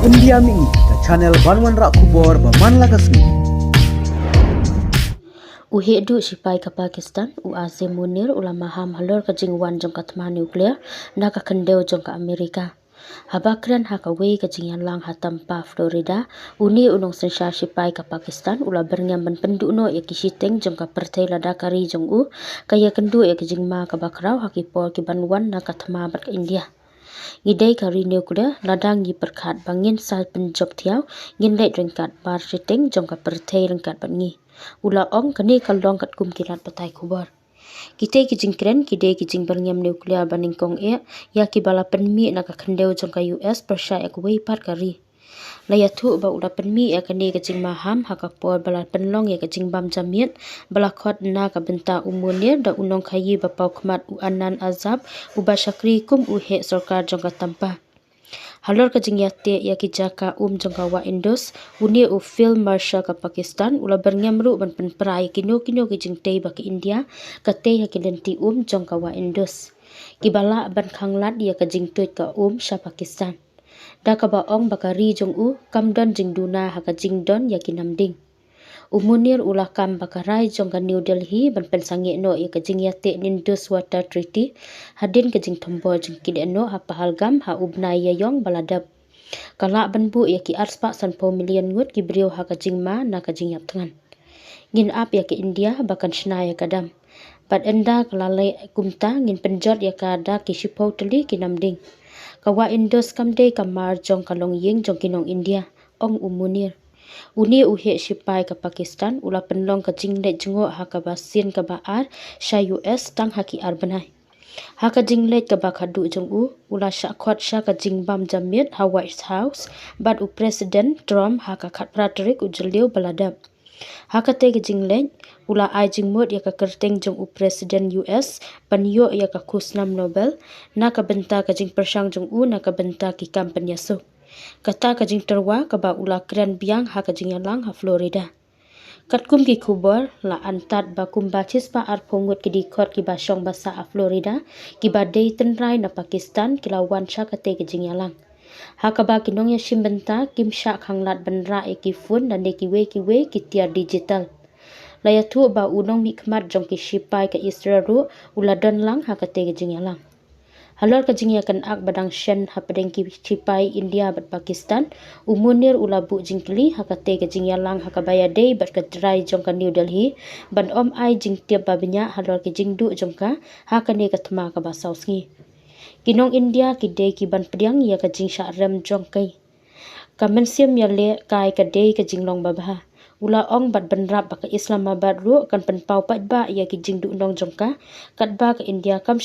India mi ke channel Banwan Rak Kubor Baman Lagasni. Uhedu sipai ke Pakistan, Azim Munir ulama ham halor ke jingwan jong katma nuklear na ka kendeu jong ka Amerika. Habakran hakaway ke jingyan lang hatampa Florida, uni unong sensar sipai ke Pakistan ula berngam penduno ya kisiteng jong ka pertai ladakari jong kaya kendu ya ke jingma ka bakrau hakipor ki banwan na katma bat ke India. Ngidai kari nuklear ladang gi perkat bangin sal penjok tiaw ngindai ringkat bar siteng jong ka pertai ringkat bat ngi. Ula ong kene kalong kat kum kilat patai kubar. Kita kijing kren kidai kijing berngam nuklear baning kong ya ki bala penmi na ka kendeu jong ka US persya ya kuwei pat kari. Layatu ba ula penmi ya kene kijing maham hakapor bala penlong ya kijing bam jamiat bala khot na ka benta umunir da unong khayi bapau khmat u anan azab uba syakri kum uhe sarkar jong ka tampa. Halor ke jingyate ya ki jaka jong ka wa Indus uni u film Marshall ka Pakistan ula bernyamru ban penprai kino ki jing tei ba ki India ka tei ha ki lenti jong ka wa Indus kibala ban khanglat ya ka jing tuit ka sha Pakistan da ka ba ong bakari jong kamdon jing duna ha ka jing don ya ki namding Umunir ulah kam bakarai jong ka New Delhi ban pensangi no ya ka jing yate Indus Water Treaty hadin ka jing tombo jing kideno ha pahalgam ha ubnai ya yong baladap kala ban bu ya ki arspa sanpo million ngut ki brio ha ka jing ma na ka jing yap tangan ngin ap ya ki India bakan shna ya kadam bat enda kalalai kumta ngin penjot ya ka da ki shipo teli ki namding kawa Indus kamde kamar jong kalong ying jong kinong India ong Umunir uni uhe sipai ke Pakistan ula penlong ke jingle jengo ha ka basin ke baar sha US tang ha ki arbanai ha ka jingle ke bakadu jong ula syakhot sha ka jingbam jamit ha White House bat u President Trump ha ka khat pratrik ujeliu baladap ha ka te ke jingle ula ai jingmot ya ka kerteng jong u President US panyo ya ka kusnam Nobel na ka benta ka jing persang jong na ka benta ki kampanya so kata ka jing terwa ka ba ula kren biang ha ka jing yalang ha Florida katkum ki kubor la antat ba kumbachis pa ar pongut ki dikot ki basong basa a Florida ki ba dei tenrai na Pakistan ki lawan sha ka te ki jing yalang ha ka ba kinong ya shimbenta kim sha khanglat banra e ki fun dan de ki we ki tiar digital layatu ba unong mi khmat jong ki sipai ka Israel ru ula don lang ha ka te ki jing yalang halor ka jing yakan ak badang shen ha pedeng ki sipai India bat Pakistan Umunir ula bu jingkli ha ka te ka jing yalang ha ka baya dei bat ka drai jong ka New Delhi ban ai jing tiap babnya halor ki jing du jong ka ha ka ne ka thma ka ba sausngi kinong India ki dei ki ban pediang ya ka jing sha rem jong kai kamensiam ya le kai ka dei ka jing long babha ula ong bat banrap ba ka Islamabad ru kan pen pau pat ba ya ki jing du nong jong ka kat ba ka India kam